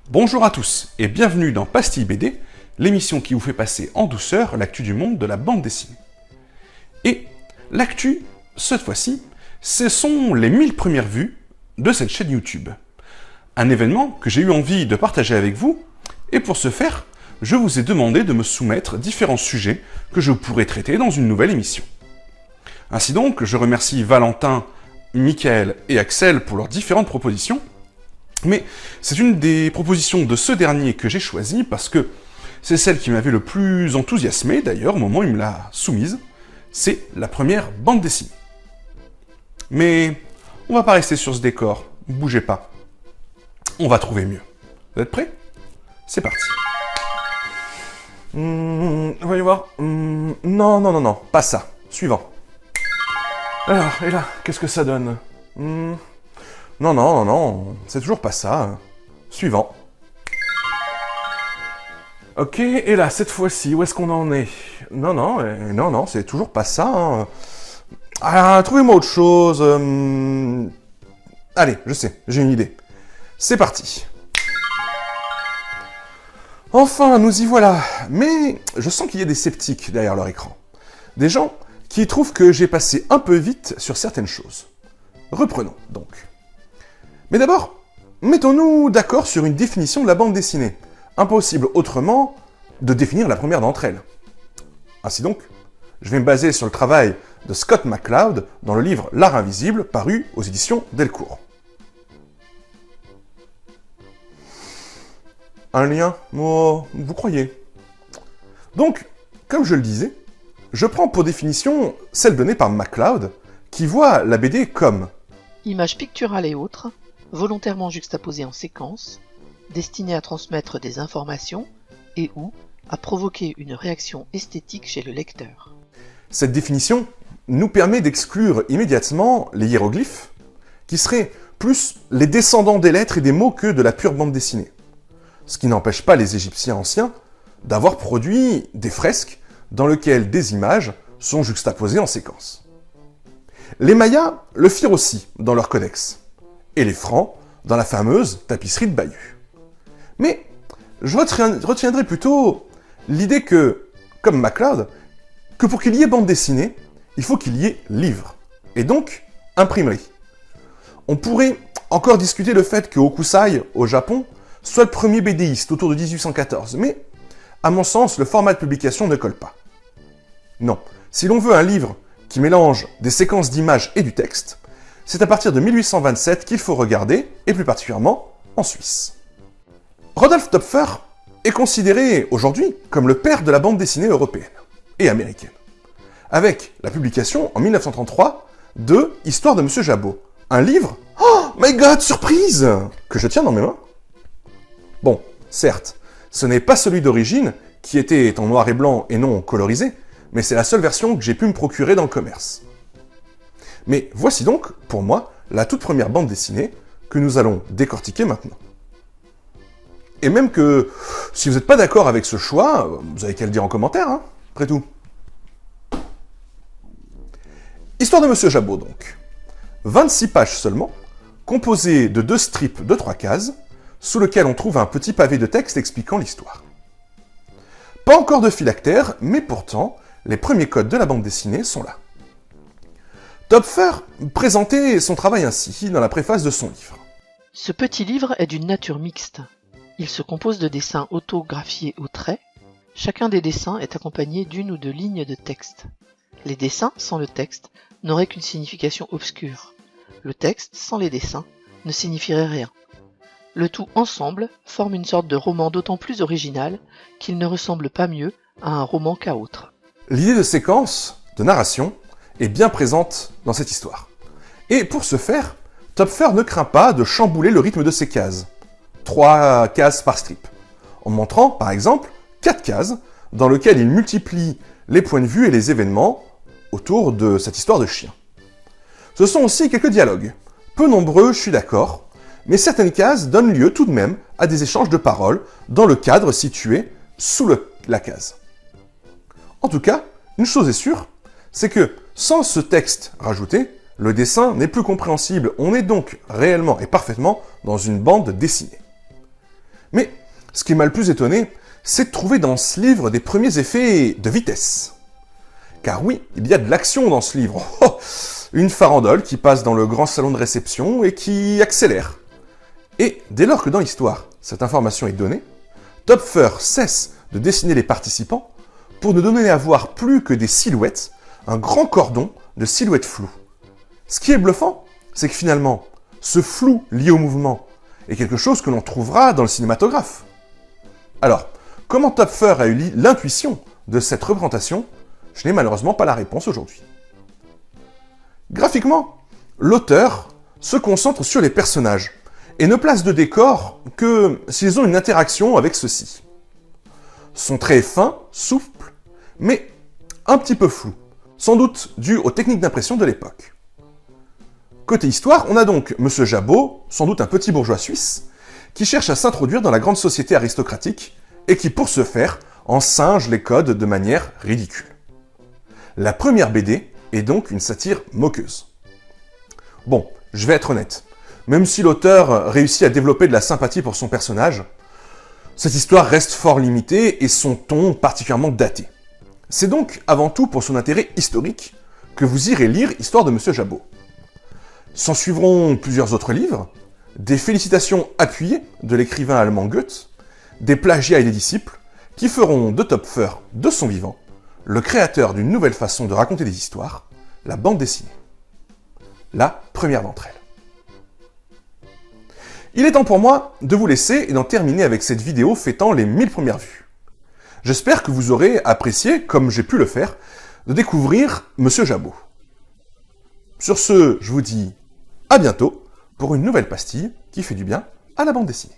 Bonjour à tous et bienvenue dans Pastille BD, l'émission qui vous fait passer en douceur l'actu du monde de la bande dessinée. Et l'actu, cette fois-ci, ce sont les 1000 premières vues de cette chaîne YouTube. Un événement que j'ai eu envie de partager avec vous, et pour ce faire, je vous ai demandé de me soumettre différents sujets que je pourrais traiter dans une nouvelle émission. Ainsi donc, je remercie Valentin, Michael et Axel pour leurs différentes propositions, mais c'est une des propositions de ce dernier que j'ai choisi parce que c'est celle qui m'avait le plus enthousiasmé, d'ailleurs, au moment où il me l'a soumise. C'est la première bande dessinée. Mais on va pas rester sur ce décor, bougez pas. On va trouver mieux. Vous êtes prêts? C'est parti. Voyons voir. Non, pas ça. Suivant. Alors, et là, qu'est-ce que ça donne? Non, c'est toujours pas ça. Suivant. Ok, et là, cette fois-ci, où est-ce qu'on en est? Non, c'est toujours pas ça. Hein. Ah, trouvez-moi autre chose. Allez, je sais, j'ai une idée. C'est parti. Enfin, nous y voilà. Mais je sens qu'il y a des sceptiques derrière leur écran. Des gens qui trouvent que j'ai passé un peu vite sur certaines choses. Reprenons, donc. Mais d'abord, mettons-nous d'accord sur une définition de la bande dessinée. Impossible autrement de définir la première d'entre elles. Ainsi donc, je vais me baser sur le travail de Scott McCloud dans le livre L'Art invisible, paru aux éditions Delcourt. Un lien? Oh, vous croyez? Donc, comme je le disais, je prends pour définition celle donnée par McCloud, qui voit la BD comme images picturales et autres, volontairement juxtaposées en séquence, destinées à transmettre des informations et ou à provoquer une réaction esthétique chez le lecteur. Cette définition nous permet d'exclure immédiatement les hiéroglyphes, qui seraient plus les descendants des lettres et des mots que de la pure bande dessinée. Ce qui n'empêche pas les Égyptiens anciens d'avoir produit des fresques dans lesquelles des images sont juxtaposées en séquence. Les Mayas le firent aussi dans leur codex, et les Francs dans la fameuse tapisserie de Bayeux. Mais je retiendrai plutôt l'idée que, comme McCloud, que pour qu'il y ait bande dessinée, il faut qu'il y ait livre, et donc imprimerie. On pourrait encore discuter le fait que Hokusai, au Japon, soit le premier BDiste autour de 1814, mais à mon sens, le format de publication ne colle pas. Non, si l'on veut un livre qui mélange des séquences d'images et du texte, c'est à partir de 1827 qu'il faut regarder, et plus particulièrement en Suisse. Rodolphe Töpffer est considéré aujourd'hui comme le père de la bande dessinée européenne et américaine, avec la publication en 1933 de Histoire de Monsieur Jabot, un livre, oh my god, surprise, que je tiens dans mes mains. Bon, certes, ce n'est pas celui d'origine, qui était en noir et blanc et non colorisé, mais c'est la seule version que j'ai pu me procurer dans le commerce. Mais voici donc, pour moi, la toute première bande dessinée que nous allons décortiquer maintenant. Et même que, si vous n'êtes pas d'accord avec ce choix, vous avez qu'à le dire en commentaire, hein, après tout. Histoire de Monsieur Jabot, donc. 26 pages seulement, composées de 2 strips de 3 cases, sous lequel on trouve un petit pavé de texte expliquant l'histoire. Pas encore de phylactère, mais pourtant, les premiers codes de la bande dessinée sont là. Töpffer présentait son travail ainsi dans la préface de son livre. Ce petit livre est d'une nature mixte. Il se compose de dessins autographiés au trait. Chacun des dessins est accompagné d'une ou deux lignes de texte. Les dessins, sans le texte, n'auraient qu'une signification obscure. Le texte, sans les dessins, ne signifierait rien. Le tout ensemble forme une sorte de roman d'autant plus original qu'il ne ressemble pas mieux à un roman qu'à autre. L'idée de séquence, de narration, est bien présente dans cette histoire. Et pour ce faire, Töpffer ne craint pas de chambouler le rythme de ses cases. 3 cases par strip. En montrant, par exemple, 4 cases dans lesquelles il multiplie les points de vue et les événements autour de cette histoire de chien. Ce sont aussi quelques dialogues. Peu nombreux, je suis d'accord, mais certaines cases donnent lieu tout de même à des échanges de paroles dans le cadre situé sous la case. En tout cas, une chose est sûre, c'est que sans ce texte rajouté, le dessin n'est plus compréhensible. On est donc réellement et parfaitement dans une bande dessinée. Mais ce qui m'a le plus étonné, c'est de trouver dans ce livre des premiers effets de vitesse. Car oui, il y a de l'action dans ce livre. Oh, une farandole qui passe dans le grand salon de réception et qui accélère. Et dès lors que dans l'histoire, cette information est donnée, Topfer cesse de dessiner les participants pour ne donner à voir plus que des silhouettes, un grand cordon de silhouettes floues. Ce qui est bluffant, c'est que finalement, ce flou lié au mouvement est quelque chose que l'on trouvera dans le cinématographe. Alors, comment Topfer a eu l'intuition de cette représentation? Je n'ai malheureusement pas la réponse aujourd'hui. Graphiquement, l'auteur se concentre sur les personnages et ne place de décor que s'ils ont une interaction avec ceux-ci. Son trait est fin, souple, mais un petit peu flou, sans doute dû aux techniques d'impression de l'époque. Côté histoire, on a donc Monsieur Jabot, sans doute un petit bourgeois suisse, qui cherche à s'introduire dans la grande société aristocratique et qui, pour ce faire, en singe les codes de manière ridicule. La première BD est donc une satire moqueuse. Bon, je vais être honnête. Même si l'auteur réussit à développer de la sympathie pour son personnage, cette histoire reste fort limitée et son ton particulièrement daté. C'est donc avant tout pour son intérêt historique que vous irez lire Histoire de Monsieur Jabot. S'en suivront plusieurs autres livres, des félicitations appuyées de l'écrivain allemand Goethe, des plagiats et des disciples, qui feront de Topfer, de son vivant, le créateur d'une nouvelle façon de raconter des histoires, la bande dessinée. La première d'entre elles. Il est temps pour moi de vous laisser et d'en terminer avec cette vidéo fêtant les 1000 premières vues. J'espère que vous aurez apprécié, comme j'ai pu le faire, de découvrir Monsieur Jabot. Sur ce, je vous dis à bientôt pour une nouvelle pastille qui fait du bien à la bande dessinée.